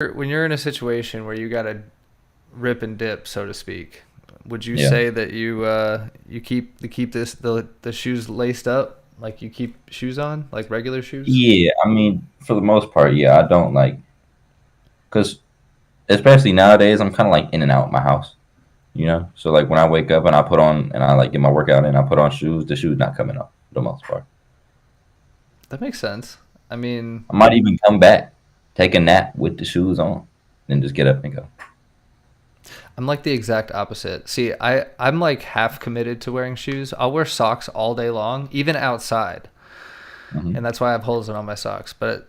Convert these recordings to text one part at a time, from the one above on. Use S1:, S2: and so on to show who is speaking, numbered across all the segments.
S1: when you're in a situation where you gotta rip and dip, so to speak, would you
S2: Yeah.
S1: say that you keep the shoes laced up, like you keep shoes on, like regular shoes?
S2: Yeah, I mean, for the most part, yeah, I don't like, because especially nowadays, I'm kind of like in and out of my house, you know? So, like, when I wake up and I put on, and I like get my workout in, I put on shoes, the shoes not coming off for the most part.
S1: That makes sense. I mean,
S2: I might even come back, take a nap with the shoes on, then just get up and go.
S1: I'm like the exact opposite. See, I'm like half committed to wearing shoes. I'll wear socks all day long, even outside,
S2: Hmm.
S1: and that's why I have holes in all my socks. But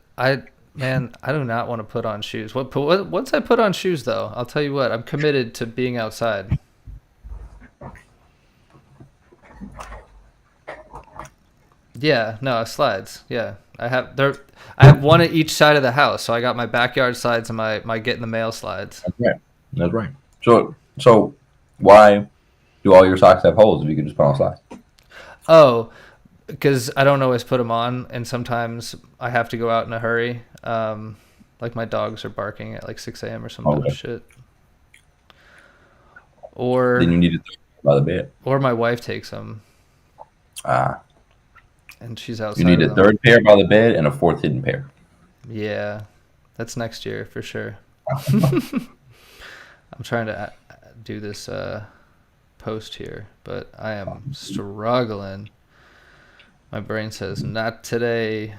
S1: man, I do not want to put on shoes. Once I put on shoes, though, I'll tell you what, I'm committed to being outside. Yeah, no, slides. Yeah, I have one at each side of the house. So I got my backyard slides and my get in the mail slides.
S2: That's right. That's right. So why do all your socks have holes if you can just put on slides?
S1: Oh, because I don't always put them on, and sometimes I have to go out in a hurry. Like my dogs are barking at like 6 a.m. or some dumb
S2: Okay.
S1: shit,
S2: Then
S1: or
S2: you need to throw it by the bed.
S1: my wife takes them
S2: Ah,
S1: and she's
S2: you
S1: outside
S2: need
S1: of
S2: a
S1: them.
S2: third pair by the bed and a fourth hidden pair.
S1: Yeah, that's next year for sure. I'm trying to do this post here, but I am struggling. My brain says, not today.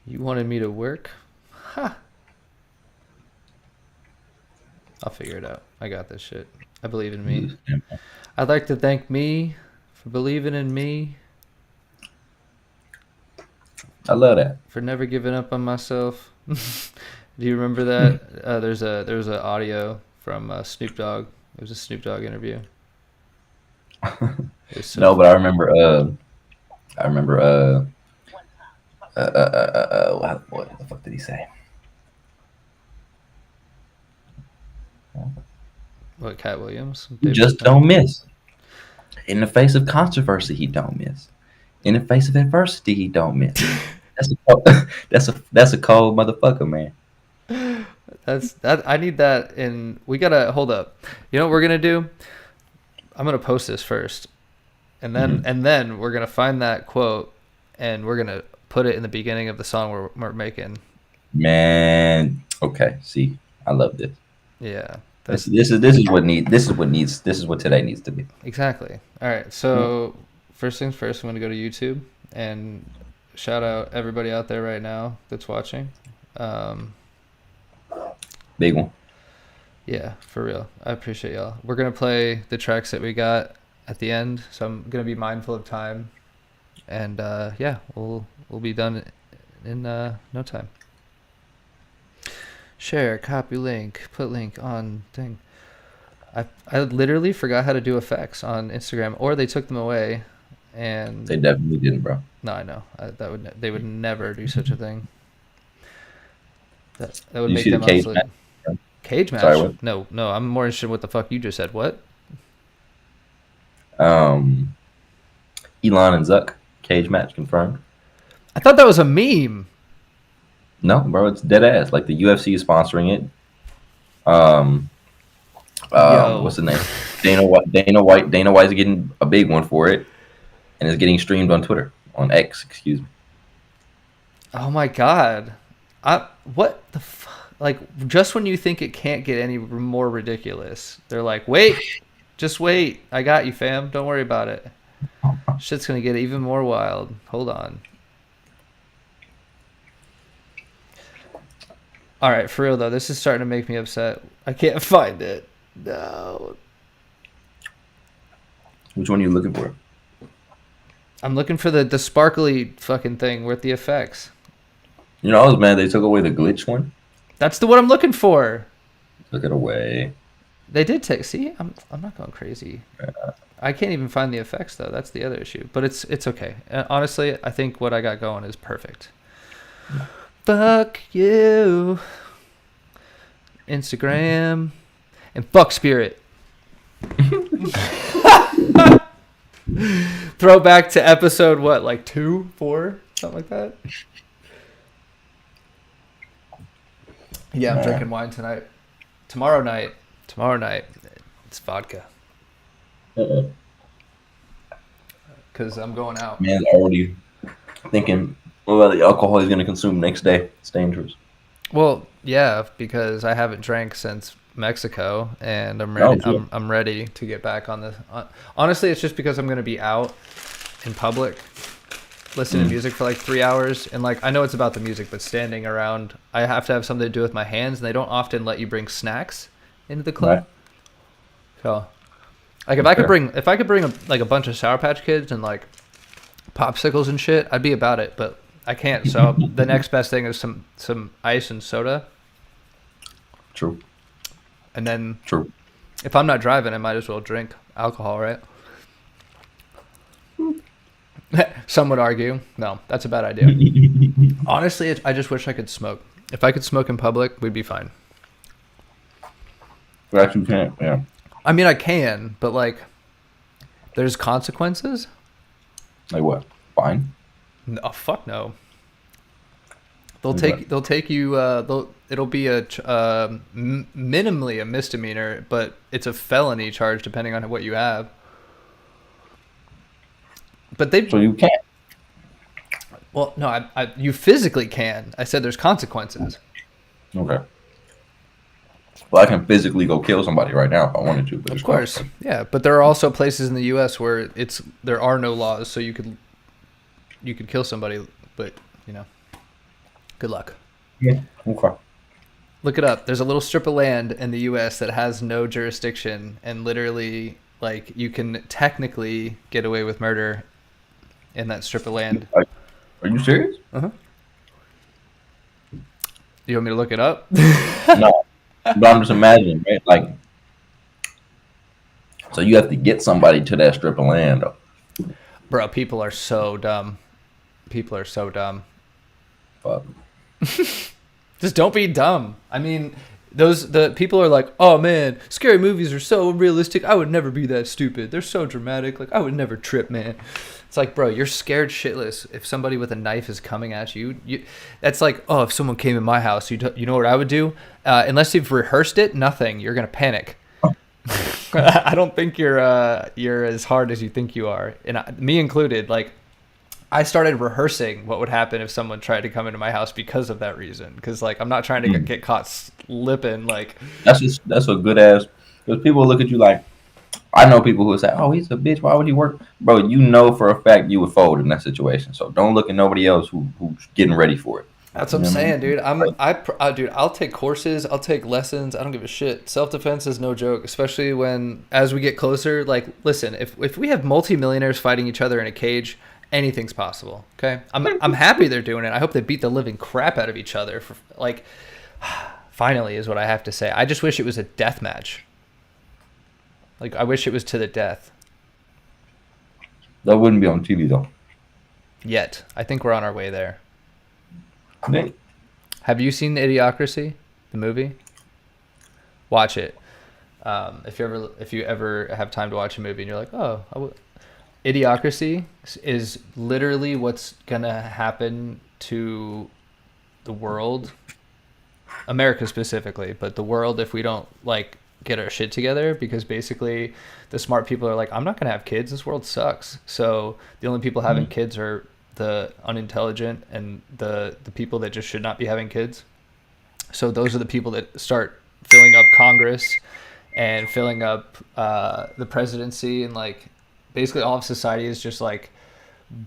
S1: You wanted me to work? Ha! I'll figure it out. I got this shit. I believe in me. I'd like to thank me for believing in me,
S2: I love that.
S1: for never giving up on myself. Do you remember that? There's a audio from Snoop Dogg. It was a Snoop Dogg interview. It was so
S2: No, but
S1: funny.
S2: I remember. What the fuck did he say?
S1: What, Cat Williams?
S2: He
S1: David
S2: just
S1: Ruffin?
S2: don't miss. In the face of controversy, he don't miss. In the face of adversity, he don't miss. That's a cold, that's a cold motherfucker, man.
S1: That. I need that in. We gotta hold up. You know what we're gonna do? I'm gonna post this first, and then
S2: Hmm.
S1: we're gonna find that quote, and we're gonna put it in the beginning of the song we're making.
S2: Man, okay. See, I love this.
S1: Yeah,
S2: This
S1: that's
S2: this is this is what need this is what needs this is what today needs to be.
S1: exactly. All right. So first things first, I'm gonna go to YouTube and shout out everybody out there right now that's watching. Um,
S2: Big one.
S1: yeah, for real. I appreciate y'all. We're gonna play the tracks that we got at the end, so I'm gonna be mindful of time. And yeah, we'll be done in no time. Share, copy link, put link on thing. I literally forgot how to do effects on Instagram, or they took them away. And
S2: They definitely didn't, bro.
S1: no, I know they would never do such a thing. That would
S2: You
S1: make
S2: see the
S1: them
S2: cage
S1: obsolete.
S2: match? Bro?
S1: Cage
S2: Sorry,
S1: match?
S2: what?
S1: No, no. I'm more interested in what the fuck you just said. What?
S2: Um, Elon and Zuck cage match confirmed.
S1: I thought that was a meme.
S2: No, bro, it's dead ass. Like the UFC is sponsoring it. Um,
S1: Yo.
S2: what's the name? Dana White's getting a big one for it, and it's getting streamed on Twitter, on X, excuse me.
S1: Oh my god. What the like just when you think it can't get any more ridiculous, they're like, "Wait. Just wait. I got you, fam. Don't worry about it. Shit's going to get even more wild. Hold on." All right, for real though, this is starting to make me upset. I can't find it. No.
S2: Which one are you looking for?
S1: I'm looking for the sparkly fucking thing with the effects.
S2: You know, I was mad they took away the glitch one.
S1: That's the one I'm looking for.
S2: Took it away.
S1: They did take. See, I'm not going crazy. I can't even find the effects though. That's the other issue. But it's okay. Honestly, I think what I got going is perfect. Fuck you, Instagram, and fuck Spirit. Throwback to episode what, like 2, 4, something like that. Yeah, I'm
S2: Nah.
S1: drinking wine tonight. Tomorrow night. Tomorrow night. It's vodka
S2: Uh-uh.
S1: because I'm going out.
S2: Man's already thinking about the alcohol he's gonna consume next day. It's dangerous.
S1: Well, yeah, because I haven't drank since Mexico, and I'm ready.
S2: No shit.
S1: I'm ready to get back on the. Honestly, it's just because I'm going to be out in public, listening to
S2: Mm.
S1: music for like 3 hours, and like I know it's about the music, but standing around, I have to have something to do with my hands, and they don't often let you bring snacks into the
S2: Right.
S1: club. So, like
S2: That's fair.
S1: if I could bring like a bunch of Sour Patch Kids and like popsicles and shit, I'd be about it, but I can't. So the next best thing is some ice and soda,
S2: True.
S1: and then
S2: True.
S1: if I'm not driving, I might as well drink alcohol, right? Some would argue, no, that's a bad idea. Honestly, I just wish I could smoke. If I could smoke in public, we'd be fine.
S2: But you can't. Yeah.
S1: I mean, I can, but like, there's consequences.
S2: Like what? Fine.
S1: No, fuck no.
S2: Like what?
S1: They'll take you. It'll be minimally a misdemeanor, but it's a felony charge depending on what you have. But they
S2: So you can't.
S1: well, no, you physically can. I said there's consequences.
S2: Okay. Well, I can physically go kill somebody right now if I wanted to. But
S1: Of
S2: it's
S1: course,
S2: not.
S1: yeah, but there are also places in the U.S. where there are no laws, so you could kill somebody, but good luck.
S2: Yeah. Okay.
S1: Look it up. There's a little strip of land in the U.S. that has no jurisdiction, and literally, like, you can technically get away with murder in that strip of land.
S2: Are you serious?
S1: Uh-huh. You want me to look it up?
S2: No. But I'm just imagining, right? Like, so you have to get somebody to that strip of land. Though.
S1: Bro, people are so dumb. People are so dumb.
S2: Fuck.
S1: Just don't be dumb. I mean, the people are like, oh man, scary movies are so realistic. I would never be that stupid. They're so dramatic. Like I would never trip, man. It's like, bro, you're scared shitless if somebody with a knife is coming at you. That's like, oh, if someone came in my house, you know what I would do? Unless you've rehearsed it, nothing. You're gonna panic. I don't think you're as hard as you think you are, and me included. Like, I started rehearsing what would happen if someone tried to come into my house because of that reason. Because like, I'm not trying to get caught slipping. Like,
S2: That's a good ass. Because people look at you like, I know people who say, "Oh, he's a bitch. Why would he work?" Bro, you know for a fact you would fold in that situation. So don't look at nobody else who's getting ready for it.
S1: that's what I'm
S2: You know what I
S1: saying,
S2: mean?
S1: dude. Dude, I'll take courses. I'll take lessons. I don't give a shit. Self-defense is no joke, especially as we get closer. Like, listen, if we have multimillionaires fighting each other in a cage, anything's possible. Okay, I'm happy they're doing it. I hope they beat the living crap out of each other. For like, finally is what I have to say. I just wish it was a death match. Like, I wish it was to the death.
S2: That wouldn't be on TV though.
S1: Yet, I think we're on our way there.
S2: Nick,
S1: Have you seen Idiocracy, the movie? Watch it. If you ever have time to watch a movie and you're like, oh, Idiocracy is literally what's gonna happen to the world, America specifically, but the world if we don't like get our shit together. Because basically, the smart people are like, I'm not gonna have kids. This world sucks. So the only people having kids are the unintelligent and the people that just should not be having kids. So those are the people that start filling up Congress and filling up the presidency, and like basically all of society is just like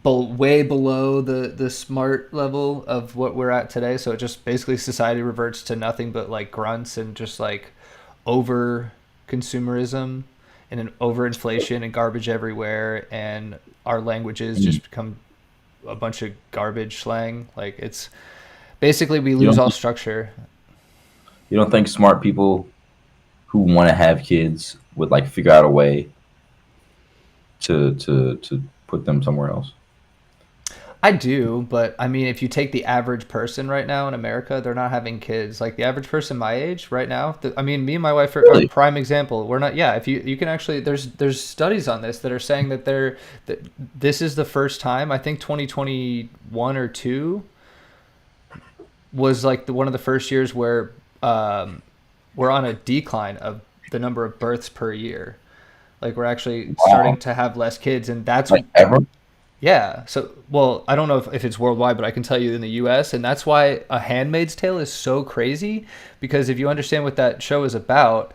S1: way below the smart level of what we're at today. So it just basically society reverts to nothing but like grunts and just like over consumerism and an overinflation and garbage everywhere, and our languages just become a bunch of garbage slang. Like, it's basically we lose all structure.
S2: you don't think smart people who want to have kids would like figure out a way to put them somewhere else?
S1: I do, but I mean, if you take the average person right now in America, they're not having kids. Like the average person my age right now, I mean, me and my wife are a
S2: Really?
S1: prime example. We're not. Yeah, if you can actually, there's studies on this that are saying that this is the first time. I think 2021 or two was like one of the first years where we're on a decline of the number of births per year. Like we're actually starting
S2: Wow.
S1: to have less kids, and that's
S2: Like ever?
S1: yeah. So, well, I don't know if it's worldwide, but I can tell you in the US, and that's why A Handmaid's Tale is so crazy because if you understand what that show is about,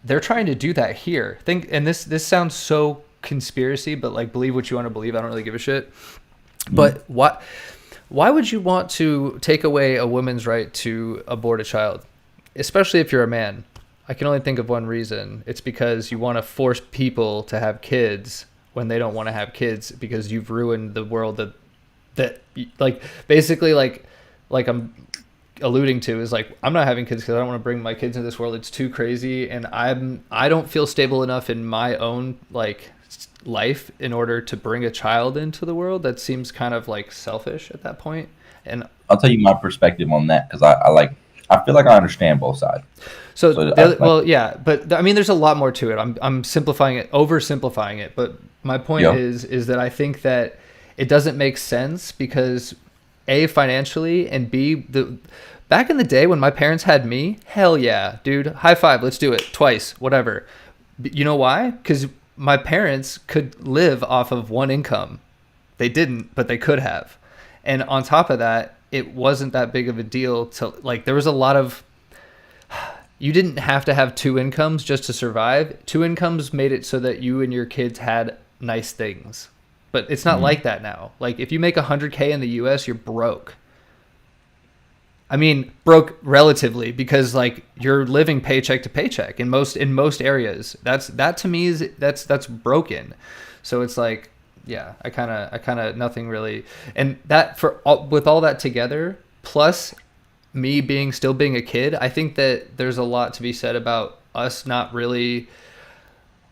S1: they're trying to do that here. Think, and this sounds so conspiracy, but like believe what you want to believe. I don't really give a shit.
S2: Mm.
S1: But why would you want to take away a woman's right to abort a child, especially if you're a man? I can only think of one reason. It's because you want to force people to have kids when they don't want to have kids because you've ruined the world that like basically like I'm alluding to is like I'm not having kids because I don't want to bring my kids into this world. It's too crazy, and I don't feel stable enough in my own like life in order to bring a child into the world. That seems kind of like selfish at that point. And
S2: I'll tell you my perspective on that because I feel like I understand both sides.
S1: so
S2: So I like
S1: well, yeah, but I mean, there's a lot more to it. I'm simplifying it, oversimplifying it, but my point
S2: yeah.
S1: is that I think that it doesn't make sense because a financially and b the back in the day when my parents had me, hell yeah, dude, high five, let's do it twice, whatever. You know why? Because my parents could live off of one income. They didn't, but they could have. And on top of that, it wasn't that big of a deal to like there was a lot of you didn't have to have two incomes just to survive. Two incomes made it so that you and your kids had nice things. But it's not
S2: Mhm.
S1: like that now. Like if you make 100K in the US, you're broke. I mean, broke relatively because like you're living paycheck to paycheck in most areas. That to me is that's broken. So it's like, yeah, I kind of nothing really, and that for all, with all that together, plus me being still being a kid, I think that there's a lot to be said about us not really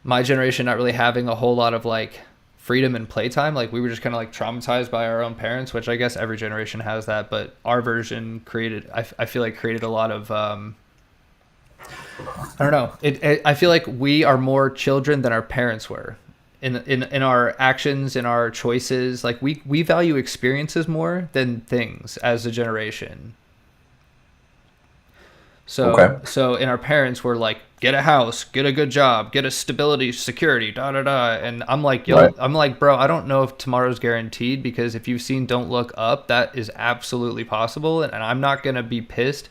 S1: my generation not really having a whole lot of like freedom and playtime. Like we were just kind of like traumatized by our own parents, which I guess every generation has that. But our version created, I feel like created a lot of, I don't know. I feel like we are more children than our parents were in our actions, in our choices. Like we value experiences more than things as a generation.
S2: Okay.
S1: So in our parents were like, get a house, get a good job, get a stability, security, da da da. And I'm like,
S2: Right.
S1: yo, I'm like, bro, I don't know if tomorrow's guaranteed because if you've seen Don't Look Up, that is absolutely possible. And I'm not gonna be pissed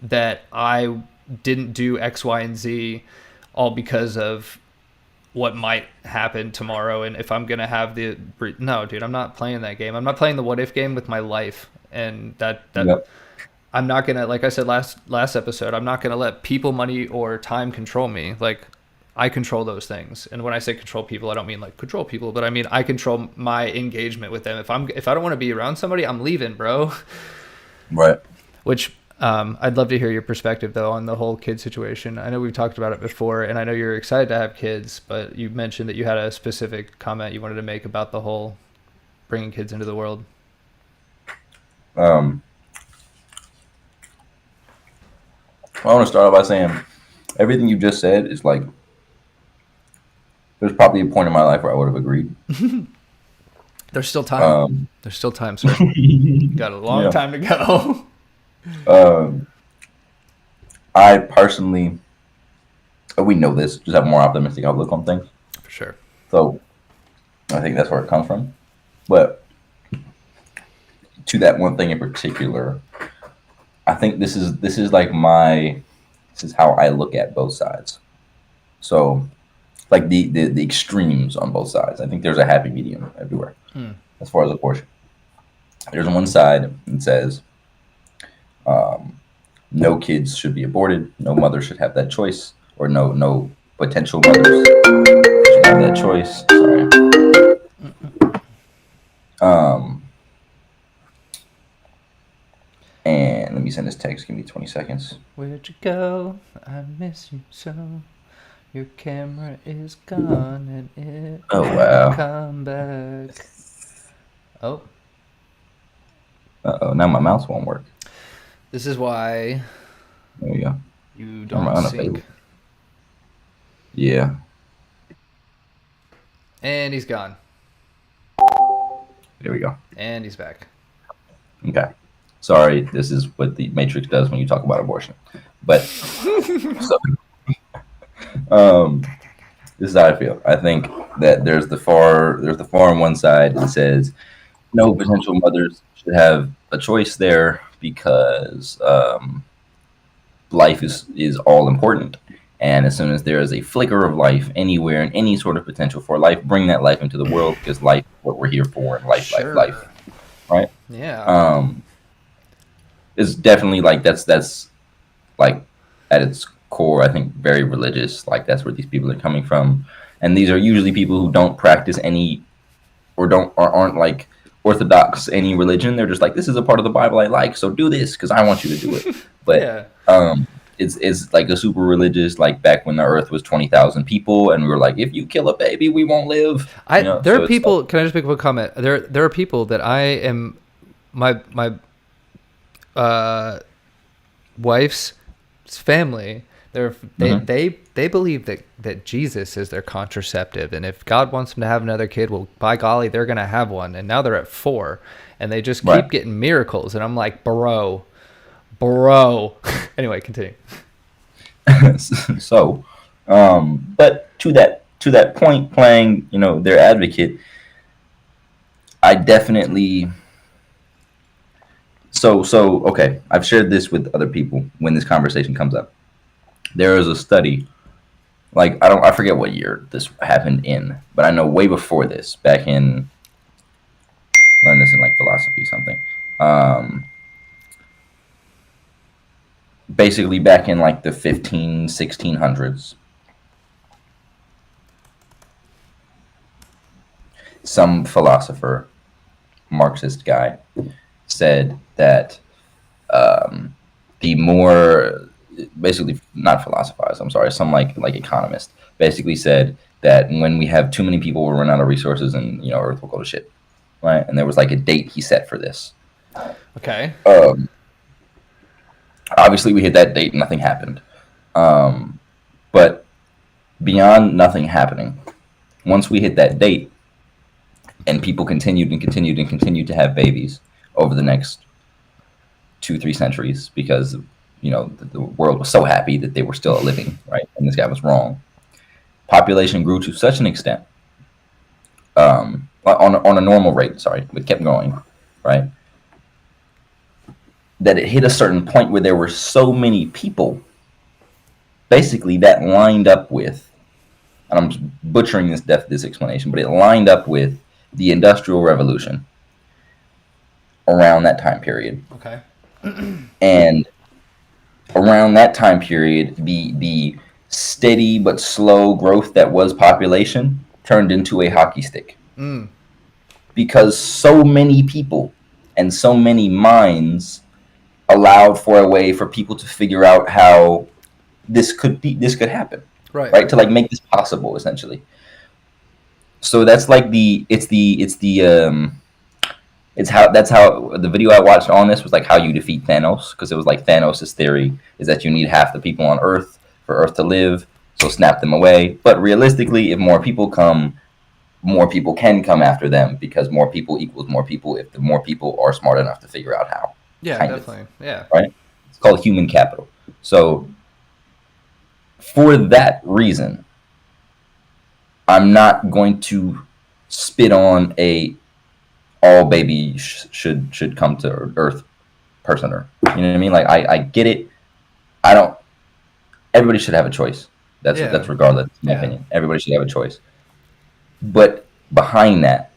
S1: that I didn't do X, Y, and Z all because of what might happen tomorrow. And if I'm gonna have the no, dude, I'm not playing that game. I'm not playing the what if game with my life. And that
S2: Yep.
S1: I'm not gonna, like I said last episode, I'm not gonna let people, money, or time control me. Like I control those things, and when I say control people, I don't mean like control people, but I mean I control my engagement with them. If I don't want to be around somebody, I'm leaving, bro.
S2: Right.
S1: Which I'd love to hear your perspective though on the whole kid situation. I know we've talked about it before, and I know you're excited to have kids, but you mentioned that you had a specific comment you wanted to make about the whole bringing kids into the world.
S2: Um, I want to start off by saying everything you just said is like there's probably a point in my life where I would have agreed.
S1: There's still time.
S2: Um,
S1: There's still time, sir. You got a long
S2: yeah.
S1: time to go.
S2: Um, I personally, we know this, just have a more optimistic outlook on things.
S1: For sure.
S2: So I think that's where it comes from. But to that one thing in particular, I think this is like this is how I look at both sides. So like the extremes on both sides. I think there's a happy medium everywhere
S1: Hmm.
S2: as far as abortion. There's one side that says no kids should be aborted, no mother should have that choice, or no potential mothers should have that choice. Sorry. Um, and let me send this text. Give me 20 seconds.
S1: Where'd you go? I miss you so. Your camera is gone and it
S2: Oh
S1: won't
S2: wow.
S1: come back. Oh,
S2: Oh, now my mouse won't work.
S1: this is why
S2: There we go.
S1: you
S2: Am I
S1: don't
S2: unavailable?
S1: sync.
S2: Yeah.
S1: And he's gone.
S2: There we go.
S1: And he's back.
S2: Okay. Sorry, this is what the Matrix does when you talk about abortion. But so, um, this is how I feel. I think that there's the far on one side that says no potential mothers should have a choice there because life is all important. And as soon as there is a flicker of life anywhere and any sort of potential for life, bring that life into the world because life is what we're here for, and life,
S1: Sure.
S2: right?
S1: Yeah.
S2: Um, it's definitely like that's like at its core, I think, very religious. Like that's where these people are coming from, and these are usually people who don't practice any or don't or aren't like orthodox any religion. They're just like, this is a part of the Bible I like, so do this because I want you to do it. But
S1: Yeah.
S2: it's like a super religious, like back when the Earth was 20,000 people, and we were like, if you kill a baby, we won't live. You know,
S1: There are
S2: so it's like,
S1: people. Can I just make a comment? There are people that I am my uh wife's family.
S2: mhm.
S1: They believe that Jesus is their contraceptive, and if God wants them to have another kid, well, by golly, they're gonna have one. And now they're at 4, and they just
S2: Right.
S1: keep getting miracles, and I'm like, bro. Anyway, continue.
S2: So, but to that point, playing their advocate, I definitely so okay. I've shared this with other people when this conversation comes up. There is a study, like I forget what year this happened in, but I know way before this, back in learned this in like philosophy something. Um, Basically back in like the 1600s, some philosopher, Marxist guy, said that um, the more basically not philosophized, I'm sorry, some like economist basically said that when we have too many people, we'll run out of resources, and Earth will go to shit, right? And there was like a date he set for this.
S1: Okay.
S2: Um, Obviously, we hit that date and nothing happened. But beyond nothing happening, once we hit that date, and people continued to have babies over the next 2-3 centuries because the world was so happy that they were still living, right? And this guy was wrong. Population grew to such an extent on a normal rate. Sorry, it kept going, right? That it hit a certain point where there were so many people, basically that lined up with, and I'm butchering this explanation, but it lined up with the Industrial Revolution around that time period.
S1: Okay.
S2: And around that time period, the steady but slow growth that was population turned into a hockey stick
S1: Mm.
S2: because so many people and so many minds allowed for a way for people to figure out how this could happen,
S1: Right.
S2: right? To like make this possible, essentially. So that's like it's how that's how the video I watched on this was like how you defeat Thanos, because it was like Thanos' theory is that you need half the people on Earth for Earth to live, so snap them away. But realistically, if more people come, more people can come after them because more people equals more people if the more people are smart enough to figure out how.
S1: Yeah,
S2: Kind of,
S1: definitely. Yeah.
S2: right? It's called human capital. So for that reason, I'm not going to spit on a all baby should come to Earth personer. You know what I mean? Like I get it. I don't. Everybody should have a choice.
S1: Yeah.
S2: That's regardless. In my
S1: Yeah.
S2: opinion, everybody should have a choice. But behind that,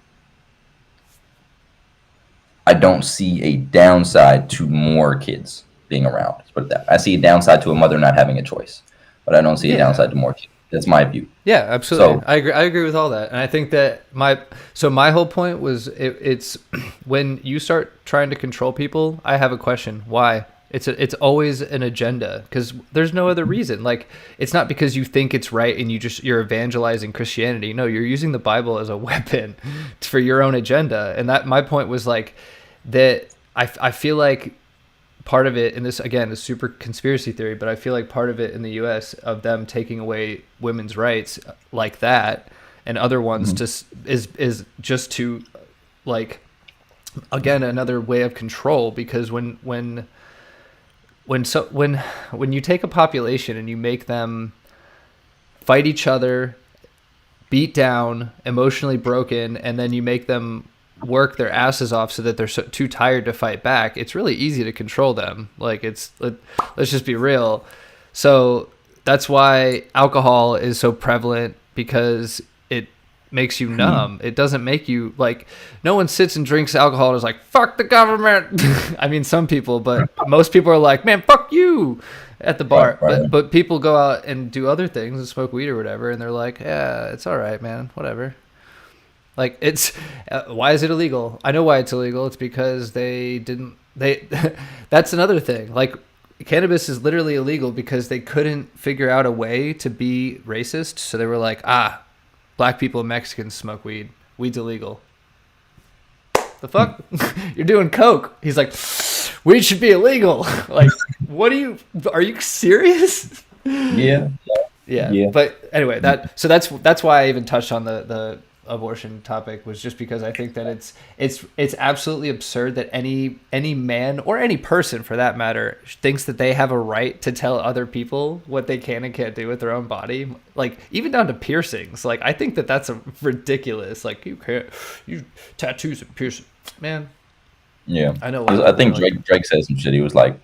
S2: I don't see a downside to more kids being around. Let's put it that way. I see a downside to a mother not having a choice, but I don't see a
S1: Yeah.
S2: downside to more kids. That's my view.
S1: Yeah, absolutely.
S2: So
S1: I agree with all that, and I think that my whole point was it's when you start trying to control people. I have a question: why? It's always an agenda, because there's no other reason. Like, it's not because you think it's right and you're evangelizing Christianity. No, you're using the Bible as a weapon for your own agenda. And that my point was like that. I feel like part of it, and this again is super conspiracy theory, but I feel like part of it in the U.S. of them taking away women's rights like that, and other ones just is just to like again, another way of control, because when you take a population and you make them fight each other, beat down, emotionally broken, and then you make them work their asses off so that they're too tired to fight back, it's really easy to control them. Like, let's just be real. So that's why alcohol is so prevalent, because it makes you numb. It doesn't make you, like, no one sits and drinks alcohol and is like, fuck the government. I mean, some people, but most people are like, man, fuck you at the bar.
S2: Right.
S1: But people go out and do other things and smoke weed or whatever, and they're like, yeah, it's all right, man, whatever. Like, it's why is it illegal? I know why it's illegal. It's because they didn't. They that's another thing. Like, cannabis is literally illegal because they couldn't figure out a way to be racist. So they were like, black people and Mexicans smoke weed. Weed's illegal. The fuck? You're doing coke. He's like, weed should be illegal. Like, are you serious?
S2: Yeah.
S1: Yeah. But anyway, that's why I even touched on the abortion topic, was just because I think that it's absolutely absurd that any man, or any person for that matter, thinks that they have a right to tell other people what they can and can't do with their own body. Like, even down to piercings. Like, I think that that's ridiculous. Like, you can't, you tattoos and piercings, man.
S2: Yeah.
S1: I know.
S2: I think Drake said some shit. He was like,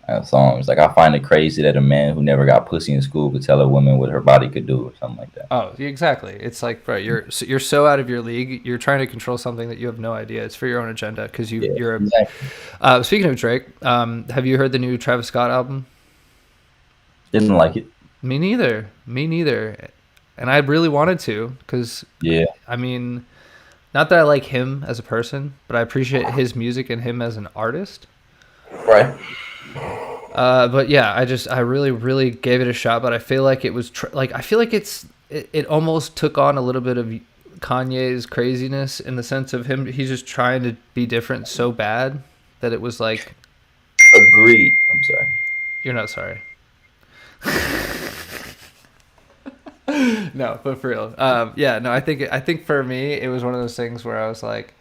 S2: a song. It's like, I find it crazy that a man who never got pussy in school could tell a woman what her body could do, or something like that.
S1: Oh, exactly. It's like, bro, you're so out of your league. You're trying to control something that you have no idea. It's for your own agenda, because you're.
S2: Exactly.
S1: Speaking of Drake, have you heard the new Travis Scott album?
S2: Didn't like it.
S1: Me neither. And I really wanted to, because I mean, not that I like him as a person, but I appreciate his music and him as an artist.
S2: Right.
S1: But yeah, I really, really gave it a shot, but I feel like it was I feel like it almost took on a little bit of Kanye's craziness, in the sense of he's just trying to be different so bad that it was like.
S2: Agreed. I'm sorry.
S1: You're not sorry. No, but for real. Yeah, no, I think for me it was one of those things where I was like,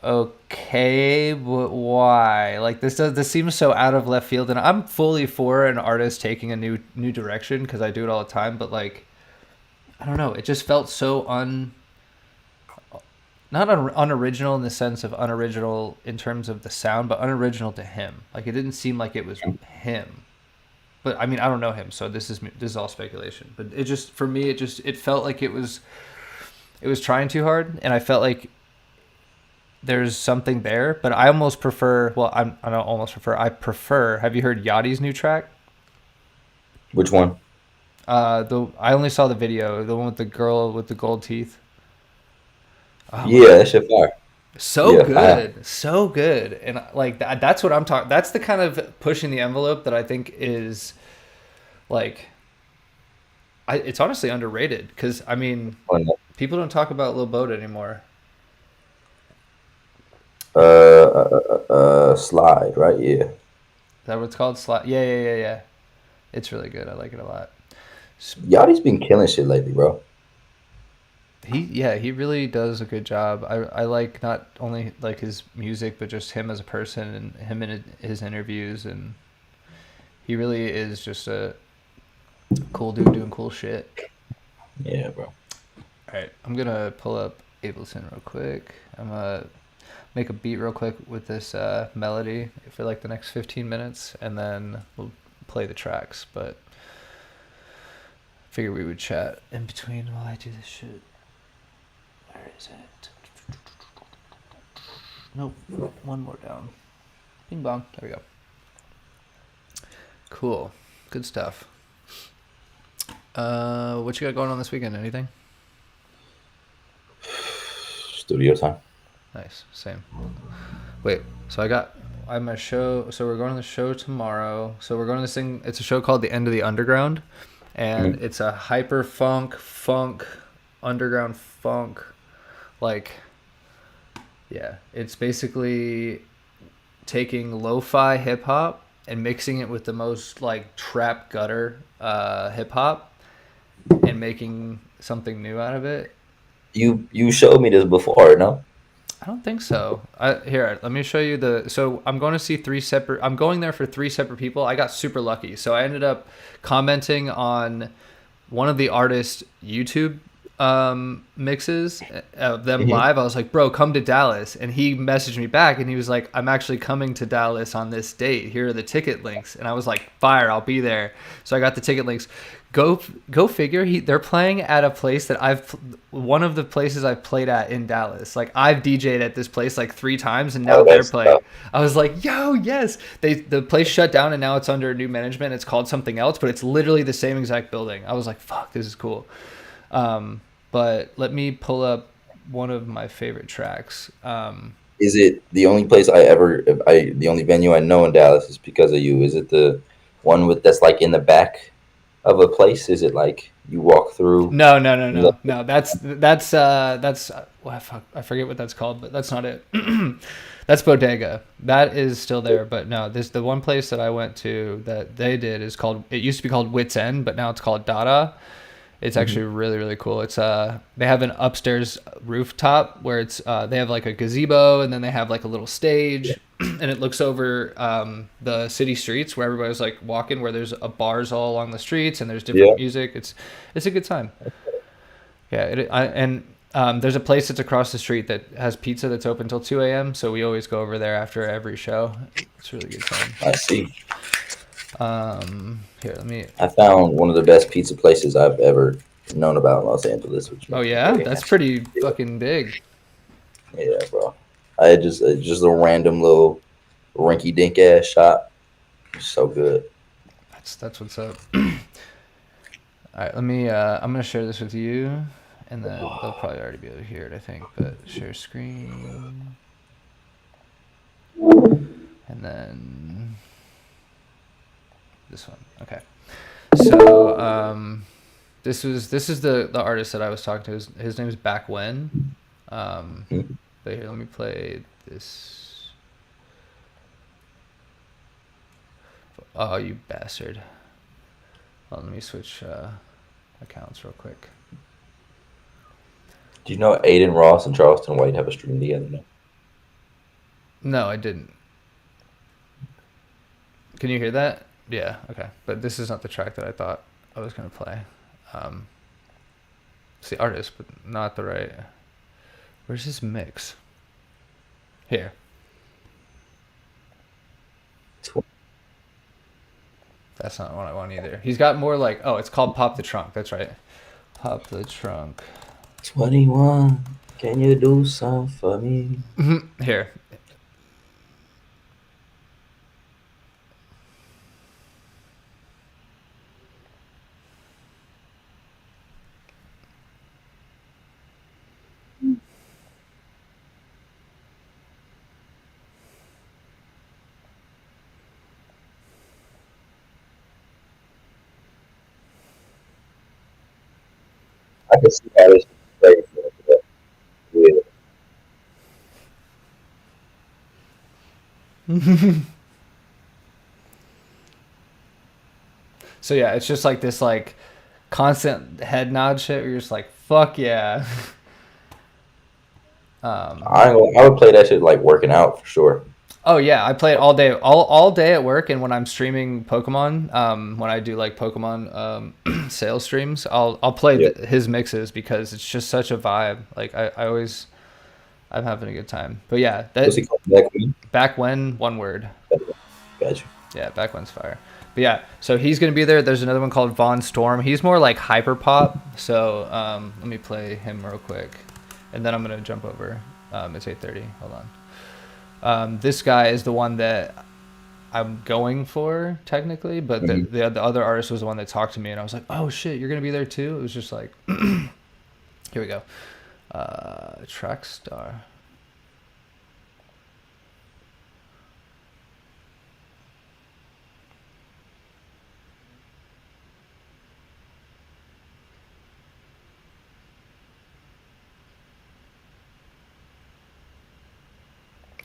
S1: okay, but why? Like, this seems so out of left field, and I'm fully for an artist taking a new direction, because I do it all the time. But like, I don't know, it just felt so not unoriginal in the sense of unoriginal in terms of the sound, but unoriginal to him. Like, it didn't seem like it was him. But I mean, I don't know him, so this is all speculation. But it just, for me, it felt like it was trying too hard, and I felt like there's something there, but I almost prefer. Well, I don't almost prefer. I prefer. Have you heard Yachty's new track?
S2: Which one?
S1: I only saw the video. The one with the girl with the gold teeth. Oh,
S2: yeah, that shit fire.
S1: So good, and like that's what I'm talking. That's the kind of pushing the envelope that I think is, like, it's honestly underrated, because I mean, people don't talk about Lil Boat anymore.
S2: Slide, right? Yeah.
S1: Is that what it's called? Slide. Yeah. It's really good. I like it a lot.
S2: Yachty's been killing shit lately, bro.
S1: He really does a good job. I like not only like his music, but just him as a person, and him in his interviews, and he really is just a cool dude doing cool shit.
S2: Yeah, bro.
S1: All right, I'm gonna pull up Ableton real quick. I'm gonna make a beat real quick with this melody for like the next 15 minutes, and then we'll play the tracks. But I figure we would chat in between while I do this shit. Where is it? Nope. One more down. Bing bong. There we go. Cool. Good stuff. What you got going on this weekend? Anything?
S2: Studio time.
S1: Nice. Same. Wait. So I'm a show. So we're going to the show tomorrow. So we're going to this thing. It's a show called The End of the Underground, and it's a hyper funk, underground funk. Like, yeah, it's basically taking lo-fi hip hop and mixing it with the most like trap gutter hip hop, and making something new out of it.
S2: You showed me this before, no?
S1: I don't think so. Here, let me show you the. So I'm going to see three separate. I'm going there for three separate people. I got super lucky. So I ended up commenting on one of the artists' YouTube mixes of them
S2: Hmm.
S1: live. I was like, bro, come to Dallas. And he messaged me back and he was like, I'm actually coming to Dallas on this date. Here are the ticket links. And I was like, fire, I'll be there. So I got the ticket links. Go figure. They're playing at a place that one of the places I've played at in Dallas. Like I've DJ'd at this place like 3 times and now
S2: Oh,
S1: they're
S2: that's
S1: playing. I was like, yo, yes. The place shut down and now it's under new management. It's called something else, but it's literally the same exact building. I was like, fuck, this is cool. But let me pull up one of my favorite tracks.
S2: Is it the only place I ever? The only venue I know in Dallas is because of you. Is it the one with that's like in the back of a place? Is it like you walk through?
S1: No, no, no,
S2: You look,
S1: no, no. Well, fuck, I forget what that's called, but that's not it. That's Bodega. That is still there, but no. This the one place that I went to that they did is called. It used to be called Wits End, but now it's called Dada. It's
S2: Mhm.
S1: actually really really cool. It's they have an upstairs rooftop where it's they have like a gazebo and then they have like a little
S2: Yeah.
S1: stage and it looks over the city streets where everybody's like walking where there's bars all along the streets and there's different
S2: Yeah.
S1: music. It's a good time. Yeah, and there's a place that's across the street that has pizza that's open till 2 a.m. So we always go over there after every show. It's a really good time.
S2: I see.
S1: Here, let me.
S2: I found one of the best pizza places I've ever known about in Los Angeles, which
S1: Oh
S2: makes me
S1: yeah,
S2: very
S1: that's
S2: happy.
S1: pretty
S2: Yeah,
S1: fucking big.
S2: yeah, bro. I had just a random little rinky dink ass shop. So good.
S1: That's what's up. All right, let me. I'm gonna share this with you, and then they'll probably already be able to hear it, I think. But share screen, and then this one. Okay. So this is the artist that I was talking to. His name is Back When.
S2: Mhm.
S1: But here, let me play this. Oh, you bastard! Well, let me switch accounts real quick.
S2: Do you know Aiden Ross and Charleston White have a stream together now?
S1: No, I didn't. Can you hear that? Yeah. Okay. But this is not the track that I thought I was gonna play. Um, it's the artist, but not the right. Where's his mix? Here. That's not what I want either. He's got more like, oh, it's called Pop the Trunk. That's right. Pop the Trunk.
S2: 21. Can you do something for me?
S1: Here.
S2: I can see how this is played with
S1: So yeah, it's just like this like constant head nod shit where you're just like, fuck yeah. um,
S2: I would play that shit like working out for sure.
S1: oh yeah, I play it all day, all day at work, and when I'm streaming Pokemon, when I do like Pokemon sales streams, I'll play
S2: Yeah.
S1: his mixes because it's just such a vibe. Like I always I'm having a good time. But yeah,
S2: What's
S1: that
S2: he called? Black Queen?
S1: Back When, one word.
S2: Got you.
S1: Yeah, Back When's fire. But yeah, so he's gonna be there. There's another one called Von Storm. He's more like hyper pop. So let me play him real quick, and then I'm gonna jump over. It's 8:30. Hold on. This guy is the one that I'm going for technically, but
S2: Hmm.
S1: the other artist was the one that talked to me, and I was like, oh shit, you're gonna be there too. It was just like, here we go. Track star.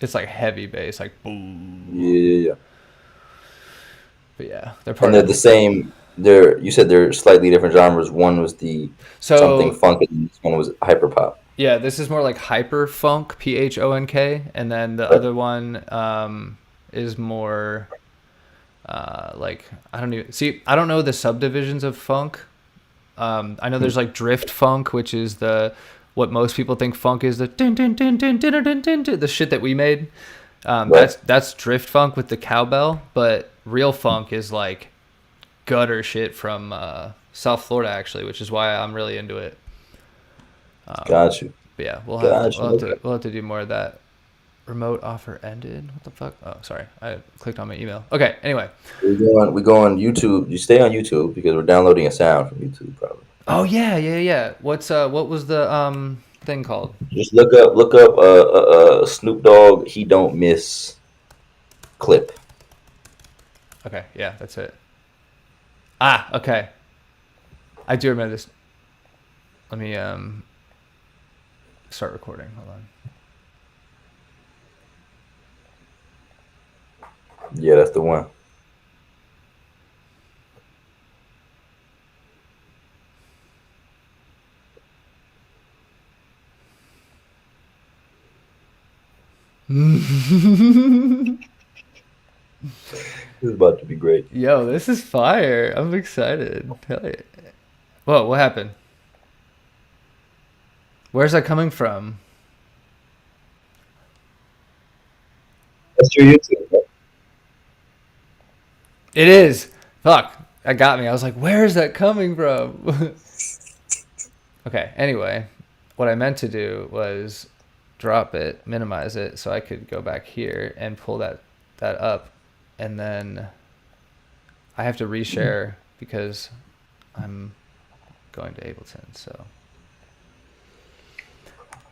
S1: It's like heavy bass, like boom.
S2: Yeah, yeah, yeah.
S1: But yeah, they're
S2: And
S1: part
S2: they're the
S1: of.
S2: same. They're you said they're slightly different genres. One was the something
S1: So
S2: funky, and this one was hyper pop.
S1: Yeah, this is more like hyper funk, PHONK, and then the other one is more like I don't even see. I don't know the subdivisions of funk. I know there's like drift funk, which is the what most people think funk is the din, din, din, din, din, din, din, din, the shit that we made.
S2: Right.
S1: That's drift funk with the cowbell, but real funk is like gutter shit from South Florida actually, which is why I'm really into it.
S2: Got you.
S1: But yeah,
S2: Got you. Okay.
S1: we'll have to do more of that. Remote offer ended. What the fuck? Oh, sorry, I clicked on my email. Okay, anyway.
S2: We go on YouTube. You stay on YouTube because we're downloading a sound from YouTube probably.
S1: Oh yeah, yeah, yeah. What was the thing called?
S2: Just look up Snoop Dogg. He don't miss clip.
S1: Okay, yeah, that's it. Ah, okay. I do remember this. Let me start recording. Hold on.
S2: Yeah, that's the one. This is about to be great.
S1: Yo, this is fire. I'm excited. Hell yeah. Whoa, what happened? Where's that coming from?
S2: That's your YouTube. Right?
S1: It is. Fuck. That got me. I was like, where is that coming from? Okay, anyway, what I meant to do was drop it, minimize it, so I could go back here and pull that up, and then I have to reshare because I'm going to Ableton. So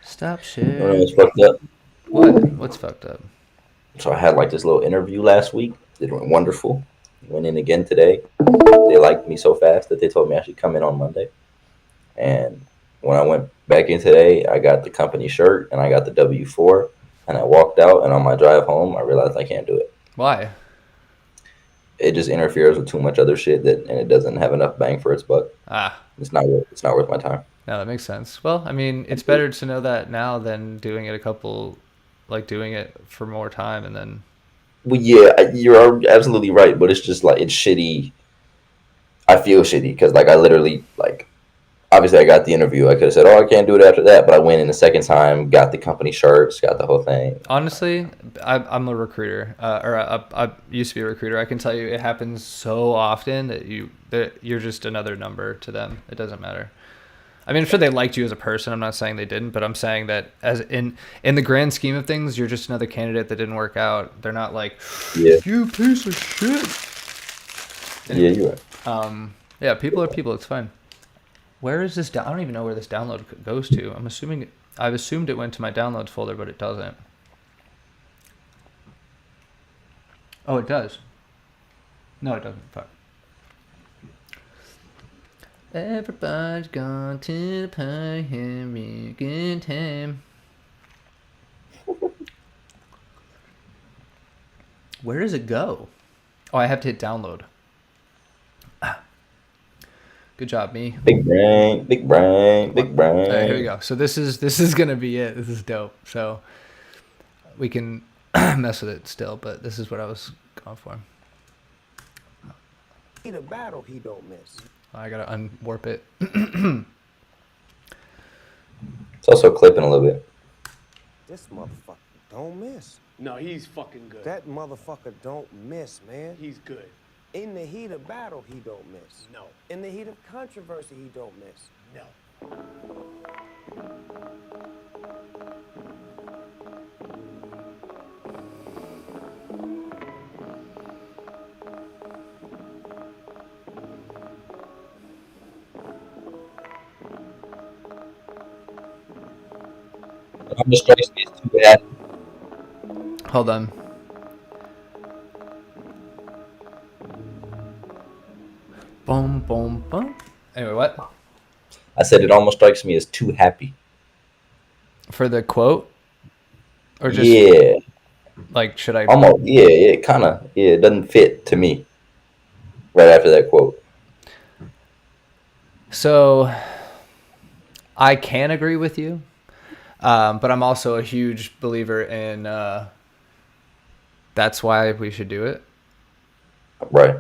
S1: stop share.
S2: It's fucked up.
S1: What? What's fucked up?
S2: So I had like this little interview last week. It went wonderful. Went in again today. They liked me so fast that they told me I should come in on Monday. And when I went back in today, I got the company shirt and I got the W-4. And I walked out, and on my drive home, I realized I can't do it.
S1: Why?
S2: It just interferes with too much other shit and it doesn't have enough bang for its buck.
S1: Ah,
S2: It's not worth my time.
S1: no, that makes sense. Well, I mean, it's better to know that now than doing it doing it for more time and then.
S2: Well, yeah, you're absolutely right, but it's just like it's shitty. I feel shitty because like I literally like obviously I got the interview. I could have said, "Oh, I can't do it after that," but I went in the second time, got the company shirts, got the whole thing.
S1: Honestly, I'm a recruiter, I used to be a recruiter. I can tell you, it happens so often that you're just another number to them. It doesn't matter. I mean, I'm sure they liked you as a person. I'm not saying they didn't, but I'm saying that as in the grand scheme of things, you're just another candidate that didn't work out. They're not like,
S2: Yeah,
S1: you piece of shit.
S2: yeah, you're right.
S1: Yeah, people are people. It's fine. Where is this? I don't even know where this download goes to. I've assumed it went to my downloads folder, but it doesn't. Oh, it does. No, it doesn't. Fuck. Everybody's gone to the party, having a good time. Where does it go? Oh, I have to hit download. Good job, me.
S2: Big brain, big brain, big brain.
S1: All right, here we go. So this is gonna be it. This is dope. So we can mess with it still, but this is what I was going for.
S3: In a battle, he don't miss.
S1: I gotta unwarp it.
S2: It's also clipping a little bit.
S3: This motherfucker don't miss.
S4: No, he's fucking good.
S3: That motherfucker don't miss, man.
S4: He's good.
S3: In the heat of battle, he don't miss.
S4: No.
S3: In the heat of controversy, he don't miss.
S4: No.
S2: It almost strikes me as too bad.
S1: Hold on. Boom, boom, boom. Anyway, what?
S2: I said it almost strikes me as too happy.
S1: For the quote? Or just
S2: Yeah,
S1: like should I
S2: almost. Yeah, kind of. Yeah, it doesn't fit to me. Right after that quote.
S1: So I can agree with you. But I'm also a huge believer in that's why we should do it.
S2: Right.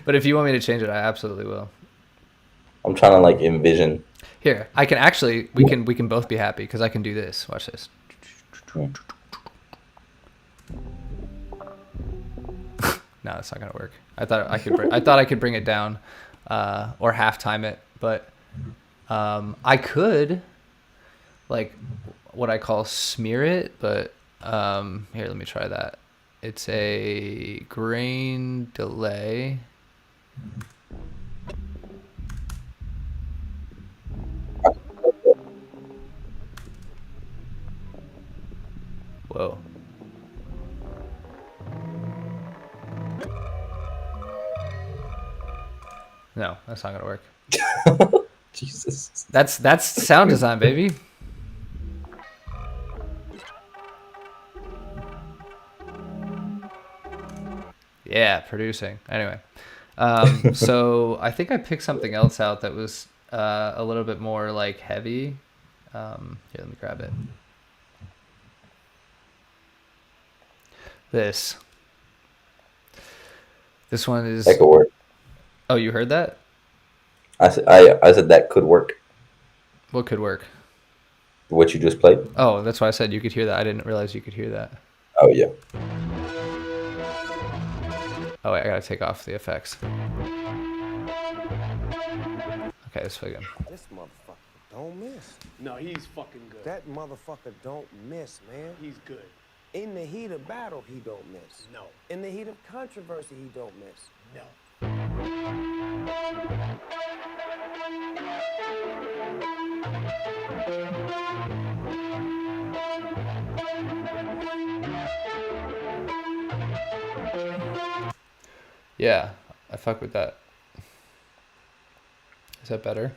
S1: But if you want me to change it, I absolutely will.
S2: I'm trying to like envision.
S1: Here, I can actually we can both be happy because I can do this. Watch this. No, it's not gonna work. I thought I could bring it down, or half time it, but I could, like, what I call smear it. But here, let me try that. It's a grain delay. Whoa. No, that's not gonna work.
S2: Jesus.
S1: That's sound design, baby. Yeah, producing. Anyway, so I think I picked something else out that was a little bit more like heavy. Here, let me grab it. This one is.
S2: That could work.
S1: Oh, you heard that?
S2: I said that could work.
S1: What could work?
S2: What you just played.
S1: Oh, that's why I said you could hear that. I didn't realize you could hear that.
S2: Oh yeah.
S1: Oh wait, I gotta take off the effects. Okay, this again.
S3: This motherfucker don't miss.
S4: No, he's fucking good.
S3: That motherfucker don't miss, man.
S4: He's good.
S3: In the heat of battle, he don't miss.
S4: No.
S3: In the heat of controversy, he don't miss.
S4: No.
S1: Yeah, I fuck with that. Is that better?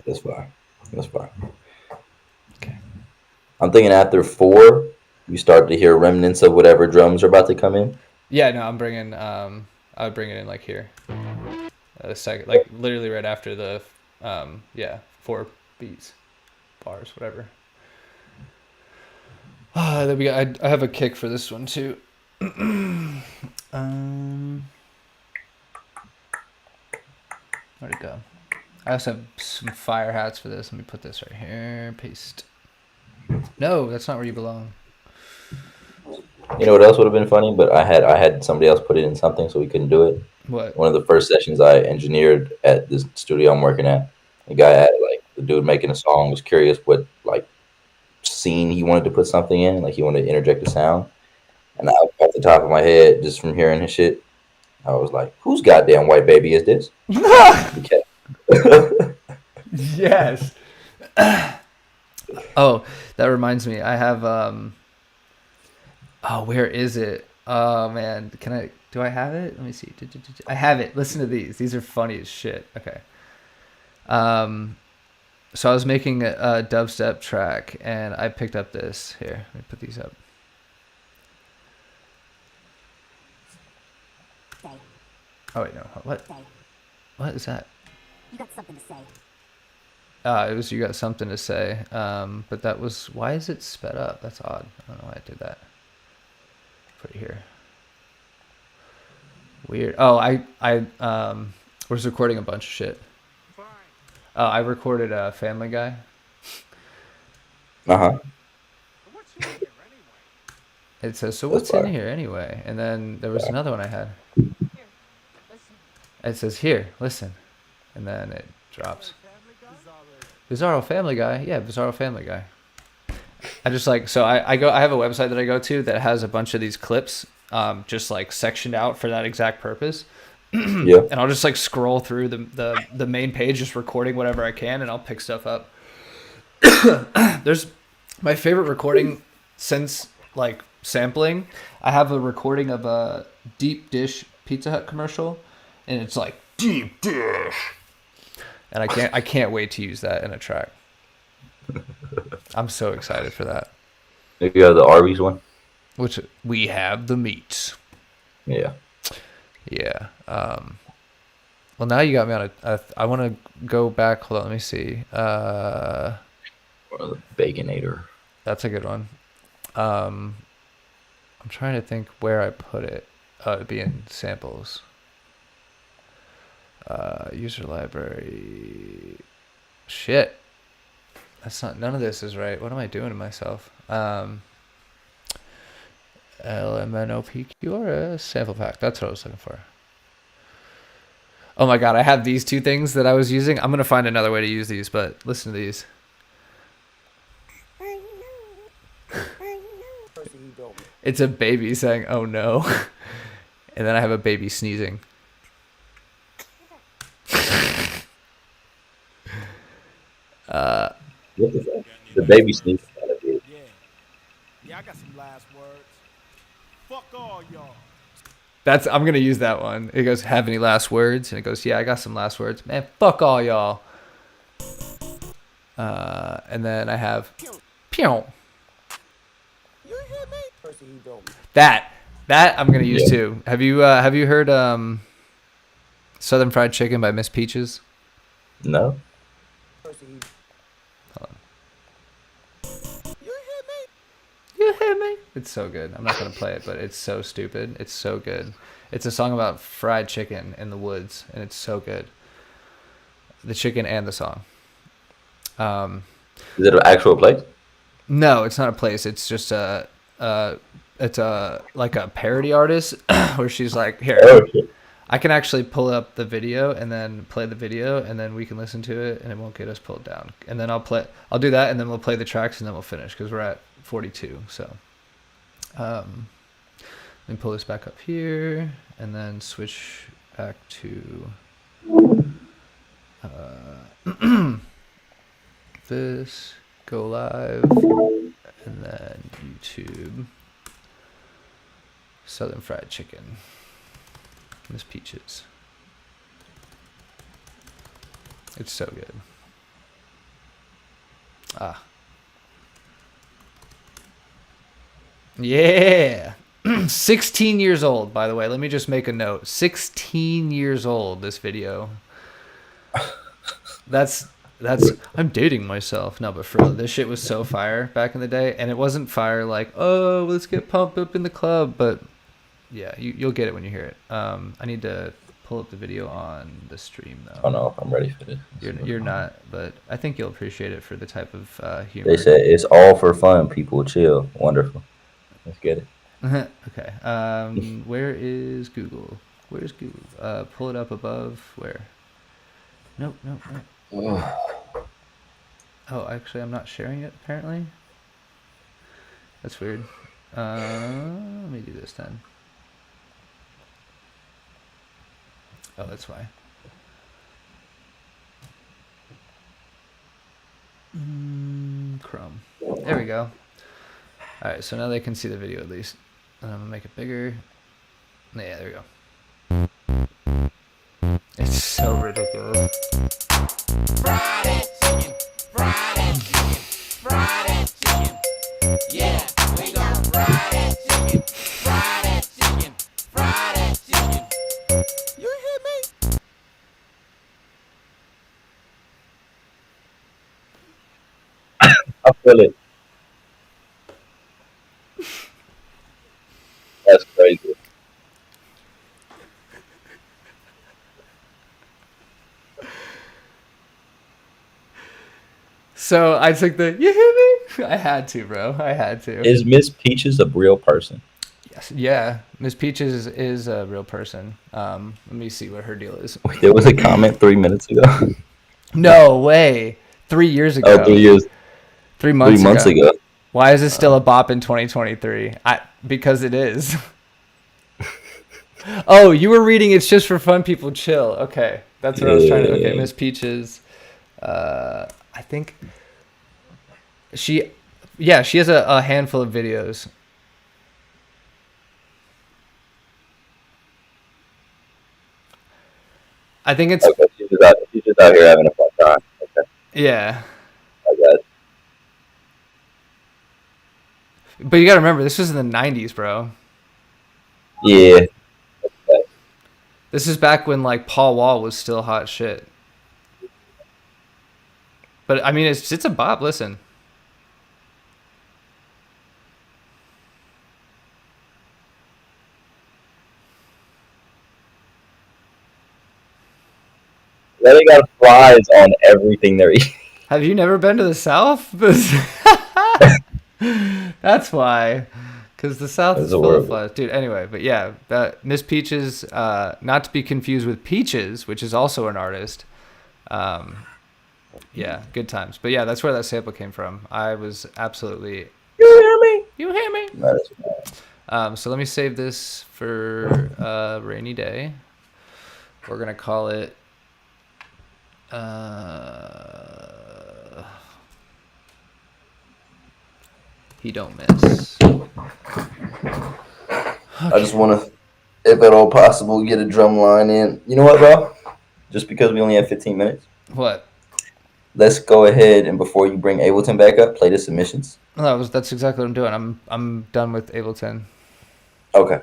S2: That's fine. That's fine.
S1: Okay.
S2: I'm thinking after 4, you start to hear remnants of whatever drums are about to come in.
S1: Yeah, no, I'm bringing. I would bring it in like here. The second, like literally right after the, 4 beats, bars, whatever. Then we got. I have a kick for this one too. Where'd it go? I also have some fire hats for this. Let me put this right here. Paste. No, that's not where you belong.
S2: You know what else would have been funny? But I had somebody else put it in something, so we couldn't do it.
S1: What?
S2: One of the first sessions I engineered at this studio I'm working at, the guy had the dude making a song was curious what scene he wanted to put something in, like he wanted to interject a sound, and I, off the top of my head, just from hearing his shit, I was like, "Whose goddamn white baby is this?"
S1: Yes. Oh, that reminds me. I have oh, where is it? Oh man, do I have it? Let me see. I have it. Listen to these. These are funny as shit. Okay. So I was making a dubstep track and I picked up this. Here, let me put these up.
S5: Say.
S1: Oh wait, no. What?
S5: Say.
S1: What is that?
S5: You got something to say.
S1: It was you got something to say. But that was, why is it sped up? That's odd. I don't know why I did that. Put it here. Weird. Oh, I was recording a bunch of shit. Oh, I recorded a Family Guy.
S2: Uh-huh.
S1: It says, so what's in here anyway? And then there was another one I had. It says, here, listen. And then it drops. Bizarro Family Guy. Yeah, Bizarro Family Guy. I just I have a website that I go to that has a bunch of these clips just sectioned out for that exact purpose.
S2: Yeah.
S1: And I'll just scroll through the main page, just recording whatever I can, and I'll pick stuff up. There's my favorite recording since sampling. I have a recording of a deep dish Pizza Hut commercial, and it's deep dish, and I can't wait to use that in a track. I'm so excited for that.
S2: Maybe you have the Arby's one.
S1: Which we have the meats.
S2: Yeah.
S1: Yeah. Well, now you got me on I want to go back. Hold on. Let me see.
S2: Or the Baconator.
S1: That's a good one. I'm trying to think where I put it. It'd be in samples. User library. Shit. That's not. None of this is right. What am I doing to myself? LMNOPQRS sample pack. That's what I was looking for. Oh my god, I have these two things that I was using. I'm gonna find another way to use these, but listen to these. It's a baby saying, "Oh no," and then I have a baby sneezing.
S2: What the fuck? The baby sneaks.
S4: Yeah, I got some last words. Fuck all y'all.
S1: I'm gonna use that one. It goes, "Have any last words?" And it goes, "Yeah, I got some last words." Man, fuck all y'all. And then I have, pew. That I'm gonna use too. Have you heard Southern Fried Chicken by Miss Peaches?
S2: No.
S1: You hear me? It's so good. I'm not gonna play it, but it's so stupid. It's so good. It's a song about fried chicken in the woods, and it's so good. The chicken and the song.
S2: Is it an actual place?
S1: No, it's not a place. It's just it's like a parody artist where she's like, here,
S2: Oh, shit.
S1: I can actually pull up the video and then play the video, and then we can listen to it, and it won't get us pulled down. And then I'll do that, and then we'll play the tracks, and then we'll finish because we're at 42. So, let me pull this back up here, and then switch back to this. Go live, and then YouTube. Southern Fried Chicken. Miss Peaches. It's so good. Yeah. 16 years old, by the way. Let me just make a note. 16 years old, this video. That's I'm dating myself. No, but for real, this shit was so fire back in the day, and it wasn't fire like, oh, let's get pumped up in the club, but yeah, you'll get it when you hear it. I need to pull up the video on the stream though.
S2: I don't know if I'm ready for this.
S1: You're not, but I think you'll appreciate it for the type of humor.
S2: They said it's all for fun. People chill. Wonderful. Let's get it.
S1: Okay. Where is Google? Where's Google? Pull it up above. Where? Nope. Oh, actually, I'm not sharing it, apparently. That's weird. Let me do this then. Oh, that's why. Chrome. There we go. Alright, so now they can see the video at least. And I'm going to make it bigger. Yeah, there we go. It's so ridiculous.
S5: Fried chicken, fried chicken, fried chicken. Yeah, we gon' fried chicken, fried chicken, fried chicken. You hear me?
S2: I feel it. That's crazy.
S1: So I took the, you hear me? I had to, bro. I had to.
S2: Is Miss Peaches a real person?
S1: Yes. Yeah. Miss Peaches is a real person. Let me see what her deal is.
S2: Wait, there was a comment 3 minutes ago.
S1: No way. 3 years ago.
S2: Oh, 3 years.
S1: 3 months
S2: 3 months ago.
S1: Why is it still a bop in 2023? Because it is. Oh, you were reading It's Just for Fun, People Chill. Okay. That's what I was trying to. Okay, Miss Peaches. I think she has a handful of videos. I think it's
S2: Okay, she's just out here having a fun time. Okay,
S1: yeah.
S2: I got it.
S1: But you got to remember, this was in the 90s, bro.
S2: Yeah.
S1: This is back when like Paul Wall was still hot shit. But I mean, it's a bop. Listen,
S2: They got flies on everything they're eating.
S1: Have you never been to the South? That's why. Because the South
S2: That's
S1: is full of
S2: horrible.
S1: flies. Dude, anyway, but yeah, Miss Peaches, not to be confused with Peaches, which is also an artist. Yeah, good times. But yeah, that's where that sample came from. I was absolutely...
S2: You hear me?
S1: You hear me?
S2: That is bad.
S1: So let me save this for rainy day. We're going to call it... He Don't Miss.
S2: I just want to, if at all possible, get a drum line in. You know what, bro? Just because we only have 15 minutes,
S1: What?
S2: let's go ahead and before you bring Ableton back up, play the submissions.
S1: That's exactly what I'm doing. I'm done with Ableton.
S2: Okay,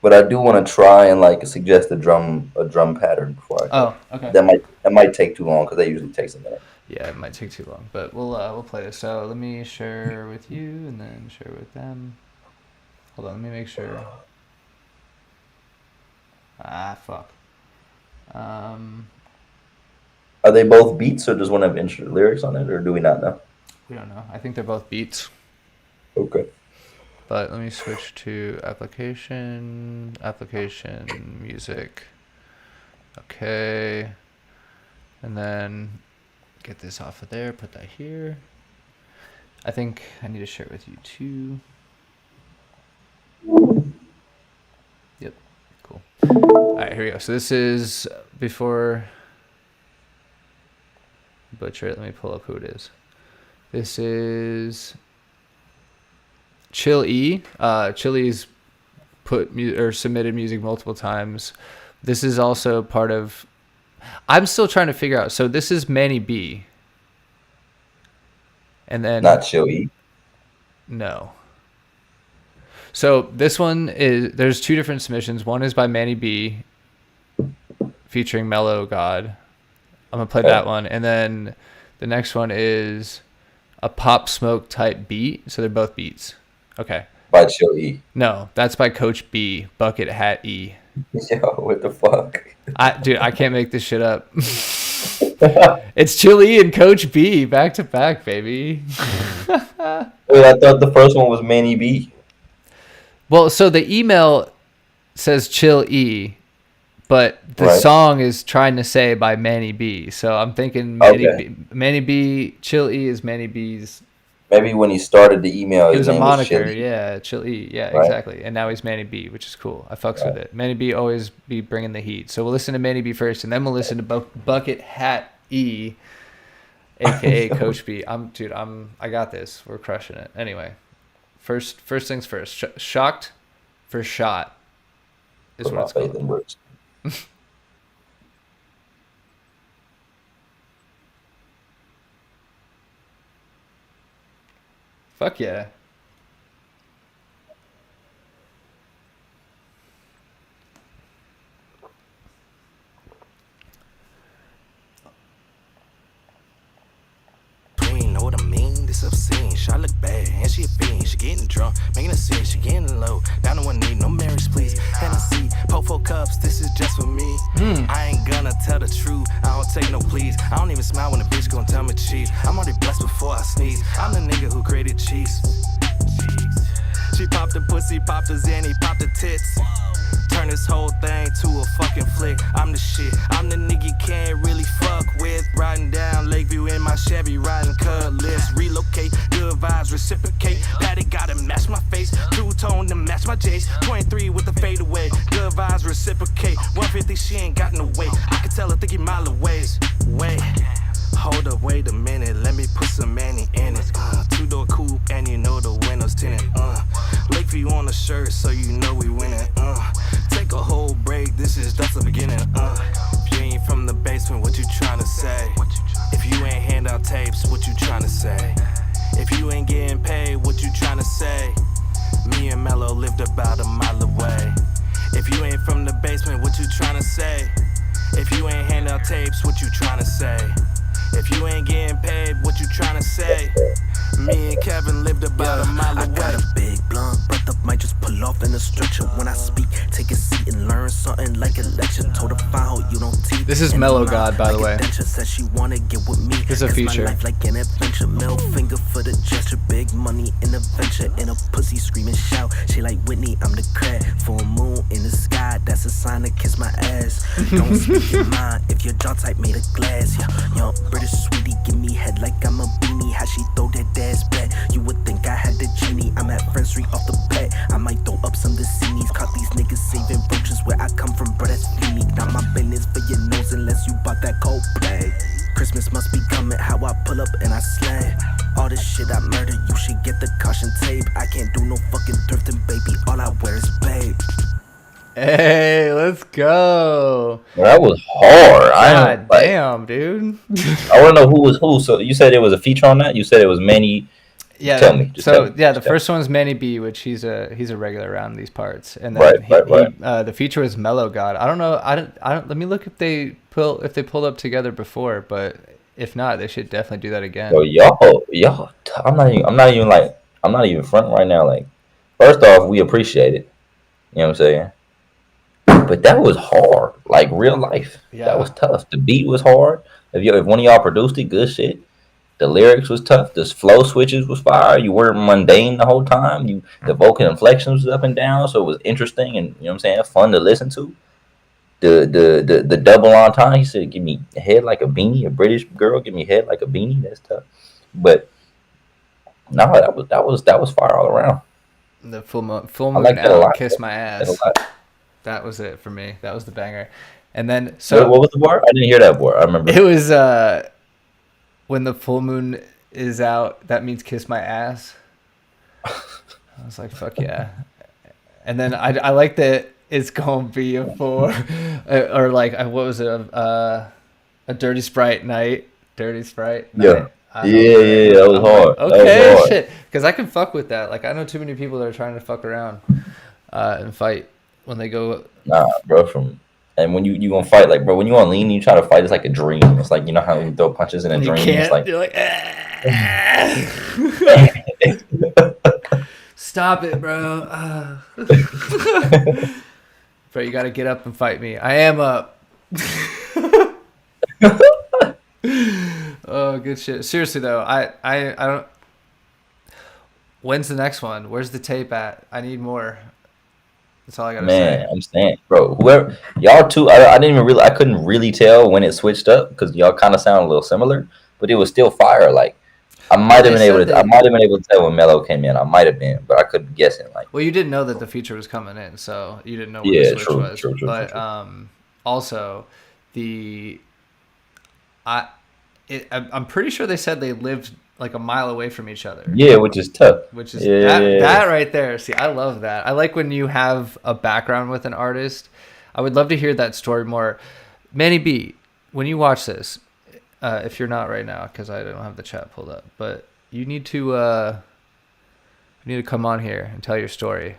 S2: but I do want to try and like suggest a drum pattern before I go.
S1: Oh, okay.
S2: That might take too long because that usually takes a minute.
S1: Yeah, it might take too long, but we'll play this. So let me share with you and then share with them. Hold on, let me make sure. Ah, fuck.
S2: Are they both beats or does one have lyrics on it, or do we not know?
S1: We don't know. I think they're both beats.
S2: Okay.
S1: But let me switch to application, music. Okay. And then get this off of there, put that here. I think I need to share it with you too. Yep, cool. All right, here we go. So this is before butcher it. Let me pull up who it is. This is Chill E. Chili's submitted music multiple times. This is also part of. I'm still trying to figure out. So this is Manny B. And then
S2: Not Chill E.
S1: No. So this one is, there's two different submissions. One is by Manny B featuring Mellow God. I'm gonna play that one, and then the next one is a Pop Smoke type beat. So they're both beats. Okay.
S2: By Chill E.
S1: No, that's by Coach B, Bucket Hat E.
S2: Yo, what the fuck?
S1: Dude, I can't make this shit up. It's Chili and Coach B back to back, baby.
S2: Wait, I thought the first one was Manny B.
S1: Well, so the email says Chill E, but the song is trying to say by Manny B. So I'm thinking Manny B, Chill E is Manny B's.
S2: Maybe when he started the email,
S1: It was a
S2: name
S1: moniker,
S2: Chili.
S1: yeah, Chill E, yeah,
S2: Right.
S1: exactly. And now he's Manny B, which is cool. I fucks with it. Manny B always be bringing the heat. So we'll listen to Manny B first, and then we'll listen to Bucket Hat E, aka Coach B. I got this. We're crushing it. Anyway, first things first. Shocked for Shot is
S2: Put
S1: what
S2: my
S1: it's
S2: faith
S1: called.
S2: in Rooks.
S1: Fuck yeah.
S5: Know what I mean? This obscene. Shot look bad, and she a fiend. She getting drunk, making a scene. She getting low. Down to one knee, no marriage, please. Hennessy, pour 4 cups. This is just for me. I ain't gonna tell the truth. I don't take no pleas. I don't even smile when a bitch gon' tell me cheese. I'm already blessed before I sneeze. I'm the nigga who created cheese. She popped the pussy, popped the zanny, popped the tits. Turn this whole thing to a fucking flick. I'm the shit. I'm the nigga you can't really fuck with. Riding down Lakeview in my Chevy, riding cutlass. Relocate, good vibes, reciprocate. Patty gotta match my face. Two-tone to match my J's. 23 with the fadeaway. Good vibes, reciprocate. 150, she ain't got no weight. I can tell her thinking mile away. Wait. Hold up, wait a minute, let me put some Manny in it. 2-door coupe, and you know the windows tinted. Lakeview on the shirt, so you know we winning. Take a whole break, this is just the beginning. If you ain't from the basement, what you tryna say? If you ain't hand out tapes, what you tryna say? If you ain't getting paid, what you tryna say? Me and Mello lived about a mile away. If you ain't from the basement, what you tryna say? If you ain't hand out tapes, what you tryna say? If you ain't getting paid, what you tryna say? Me and Kevin lived about a mile away.
S6: I got a big blunt, breath up, might just pull off in a stretcher. When I speak, take a seat and learn something like a
S5: lecture. Told her fine, you don't teach.
S1: This is Mellow God, by the way.
S5: Said she wanna get with me.
S1: This is a feature.
S5: My life like an adventure. Middle finger for the gesture. Big money in a venture. In a pussy screaming shout. She like Whitney, I'm the crab. Full moon in the sky, that's a sign to kiss my ass. Don't speak your mind if your jaw type made of glass. Yeah, young British sweetie, give me head like I'm a beanie. How she throw that ass back? You would think I had the genie. I'm at Friend Street off the pad. I might throw up some Dicinis. Caught these niggas saving roaches where I come from, bro. That's me. Not my business for your nose unless you bought that Coldplay. Christmas must be coming, how I pull up and I slay. All this shit I murder, you should get the caution tape. I can't do no fucking thrifting, baby. All I wear is babe.
S1: Hey, let's go.
S2: That was hard.
S1: God damn, dude.
S2: I want to know who was who. So you said it was a feature on that? You said it was Manny.
S1: Yeah.
S2: Tell me.
S1: So
S2: tell me.
S1: yeah, the first one's Manny B, which he's a regular around these parts, and then
S2: Right.
S1: the feature was Mellow God. I don't know. I don't. Let me look if they pulled up together before, but if not, they should definitely do that again.
S2: Yo, y'all. I'm not even fronting right now. Like, first off, we appreciate it. You know what I'm saying? But that was hard, like real life.
S1: Yeah.
S2: That was tough. The beat was hard. If one of y'all produced it, good shit. The lyrics was tough. The flow switches was fire. You weren't mundane the whole time. The vocal inflections was up and down, so it was interesting and, you know what I'm saying, fun to listen to. The double entendre, he said, "Give me a head like a beanie." A British girl, give me a head like a beanie. That's tough. But no, that was fire all around.
S1: The full moon
S2: like that a
S1: out,
S2: lot.
S1: kiss my
S2: That's
S1: ass.
S2: a lot.
S1: That was it for me. That was the banger. And then so
S2: What was the bar? I didn't hear that bar. I remember.
S1: it was when the full moon is out, that means kiss my ass. I was like, fuck yeah. And then I like that it's gonna be a 4 or like what was it, a Dirty Sprite night. Dirty Sprite night.
S2: Yeah. Yeah, that was hard.
S1: Okay,
S2: that was hard.
S1: shit. Because I can fuck with that. Like, I know too many people that are trying to fuck around and fight when they go.
S2: Nah, bro. And when you gonna fight, like, bro, when you on lean, and you try to fight. It's like a dream. It's like, you know how you throw punches in a dream.
S1: Can't.
S2: It's like,
S1: You're like, stop it, bro. Bro, you gotta get up and fight me. I am up. Oh, good shit. Seriously though, I don't. When's the next one? Where's the tape at? I need more. That's all I gotta say.
S2: I'm saying, bro, whoever y'all two, I didn't even really, I couldn't really tell when it switched up because y'all kind of sound a little similar, but it was still fire. Like, I might have been able to tell when Mello came in. I might have been, but I couldn't guess it. Like,
S1: well, you didn't know that the feature was coming in, so you didn't know what the switch was.
S2: True.
S1: But also, I'm pretty sure they said they lived like a mile away from each other.
S2: Yeah, which is tough.
S1: Which is that right there. See, I love that. I like when you have a background with an artist. I would love to hear that story more. Manny B, when you watch this, if you're not right now, because I don't have the chat pulled up, but you need to come on here and tell your story.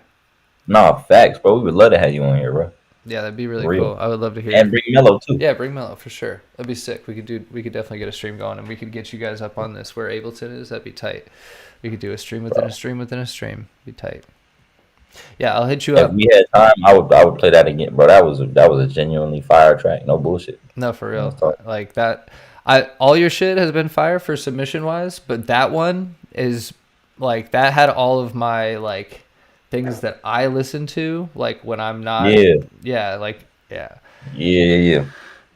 S2: Nah, facts, bro. We would love to have you on here, bro.
S1: Yeah, that'd be really cool. I would love to hear.
S2: And bring Mello too.
S1: Yeah, bring Mello for sure. That'd be sick. We could definitely get a stream going, and we could get you guys up on this where Ableton is. That'd be tight. We could do a stream within a stream within a stream. Be tight. Yeah, I'll hit you up.
S2: If we had time, I would play that again, bro. That was a genuinely fire track. No bullshit.
S1: No, for real. Like that. All your shit has been fire for submission wise, but that one is like that had all of my like things that I listen to, like when I'm not. Yeah. Yeah. That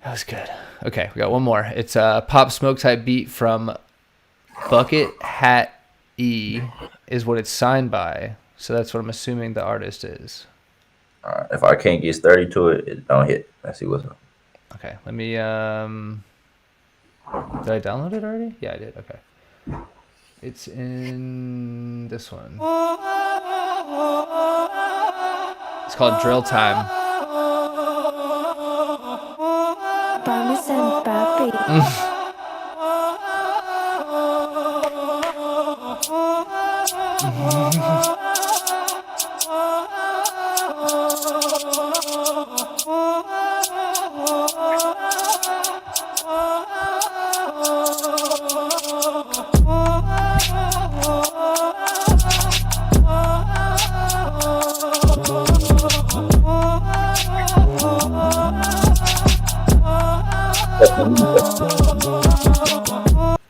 S1: was good. Okay, we got one more. It's a Pop Smoke type beat from Bucket Hat E is what it's signed by. So that's what I'm assuming the artist is.
S2: If I can't get 30 to it, it don't hit. Let's see what's up.
S1: Okay, let me. Did I download it already? Yeah, I did. Okay. It's in this one. It's called Drill Time.
S6: Promise and papi.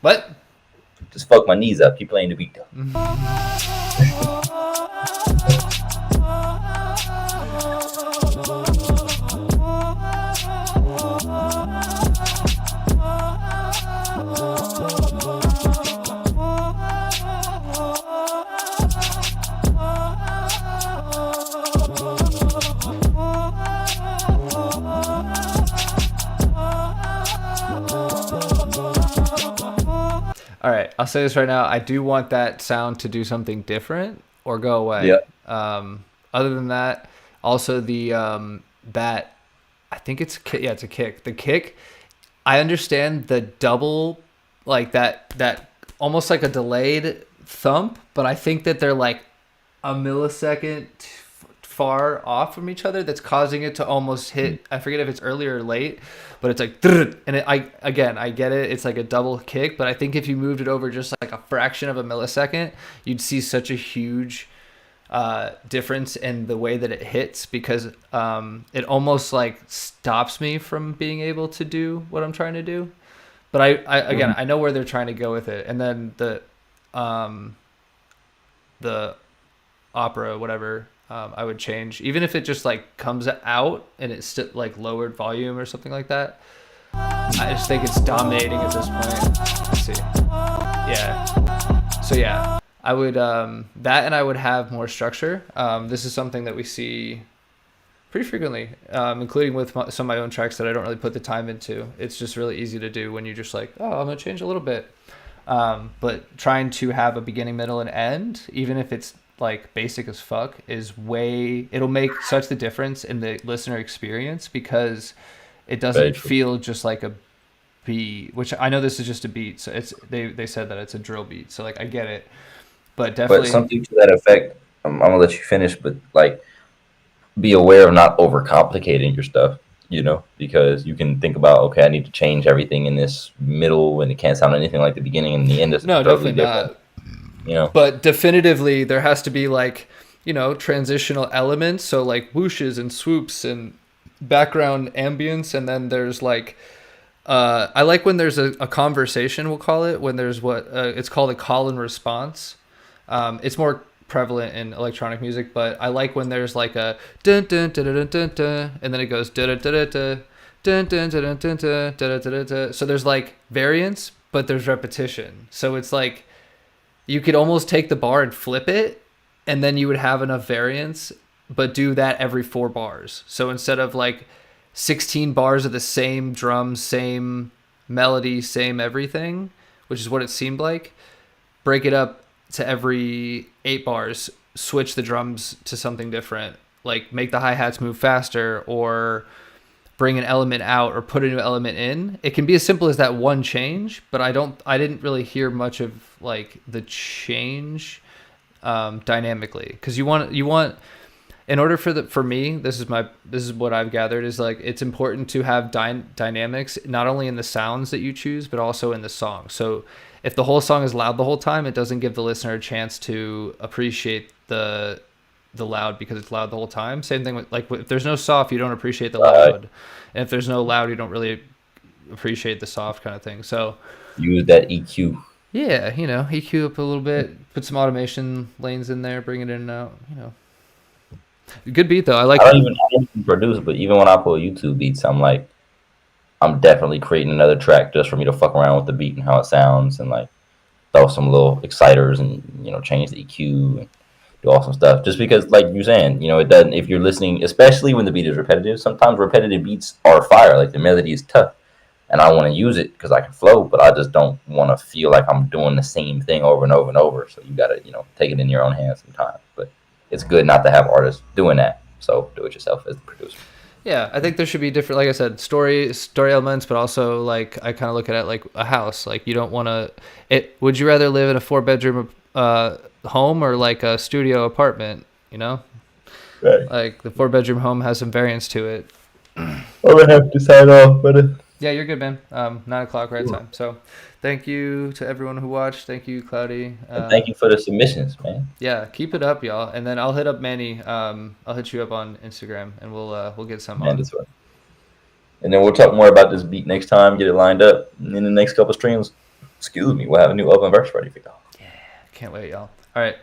S1: What?
S2: Just fuck my knees up. Keep playing the beat though.
S1: All right, I'll say this right now. I do want that sound to do something different or go away.
S2: Yeah.
S1: Other than that, also the that I think it's it's a kick. The kick, I understand the double, like that almost like a delayed thump, but I think that they're like a millisecond far off from each other that's causing it to almost hit. I forget if it's early or late, but it's like, and I get it. It's like a double kick, but I think if you moved it over just like a fraction of a millisecond, you'd see such a huge difference in the way that it hits, because it almost like stops me from being able to do what I'm trying to do. But I know where they're trying to go with it. And then the opera, whatever, I would change, even if it just like comes out and it's still like lowered volume or something like that. I just think it's dominating at this point. Let's see. Yeah. So yeah, I would that, and I would have more structure. This is something that we see pretty frequently, including with some of my own tracks that I don't really put the time into. It's just really easy to do when you're just like, oh, I'm gonna change a little bit. But trying to have a beginning, middle, and end, even if it's like basic as fuck, it'll make such the difference in the listener experience, because it doesn't feel just like a beat, which I know this is just a beat. So they said that it's a drill beat. So like, I get it, but definitely.
S2: But something to that effect, I'm gonna let you finish, but like, be aware of not overcomplicating your stuff, because you can think about, okay, I need to change everything in this middle, and it can't sound anything like the beginning and the end is
S1: no,
S2: totally
S1: definitely
S2: different.
S1: not. But definitively there has to be like, transitional elements. So like whooshes and swoops and background ambience. And then there's like, I like when there's a conversation, we'll call it, when there's it's called a call and response. It's more prevalent in electronic music, but I like when there's like a dun dun dun dun dun dun, and then it goes dun dun dun dun dun dun dun dun dun dun dun. So there's like variance, but there's repetition. So it's like you could almost take the bar and flip it, and then you would have enough variance, but do that every 4 bars. So instead of like 16 bars of the same drums, same melody, same everything, which is what it seemed like, break it up to every 8 bars, switch the drums to something different, like make the hi-hats move faster, or bring an element out or put a new element in. It can be as simple as that one change, but I didn't really hear much of like the change dynamically, because you want in order for me, this is what I've gathered, is like it's important to have dynamics not only in the sounds that you choose, but also in the song. So if the whole song is loud the whole time, it doesn't give the listener a chance to appreciate the loud, because it's loud the whole time. Same thing with like, if there's no soft, you don't appreciate the loud, and if there's no loud, you don't really appreciate the soft kind of thing. So
S2: use that EQ.
S1: Yeah, EQ up a little bit, put some automation lanes in there, bring it in and out. Good beat though. I
S2: don't even produce, but even when I pull YouTube beats, I'm like, I'm definitely creating another track just for me to fuck around with the beat and how it sounds, and like throw some little exciters and change the EQ and do awesome stuff. Just because, like you're saying, it doesn't. If you're listening, especially when the beat is repetitive, sometimes repetitive beats are fire. Like the melody is tough, and I want to use it because I can flow, but I just don't want to feel like I'm doing the same thing over and over and over. So you gotta, take it in your own hands sometimes. But it's good not to have artists doing that. So do it yourself as the producer.
S1: Yeah, I think there should be different, like I said, story elements, but also like I kind of look at it like a house. Like you don't want to. Would you rather live in a 4-bedroom home or like a studio apartment?
S2: Right.
S1: Like the 4-bedroom home has some variance to it.
S2: I'm gonna have to sign off, brother.
S1: Yeah, you're good, man. 9:00 right time. So thank you to everyone who watched. Thank you, Cloudy.
S2: And thank you for the submissions, man.
S1: Yeah, keep it up, y'all. And then I'll hit up Manny. I'll hit you up on Instagram, and we'll get some on.
S2: Mandatory. And then we'll talk more about this beat next time, get it lined up. And in the next couple streams, we'll have a new open verse ready for y'all.
S1: Can't wait, y'all. All right.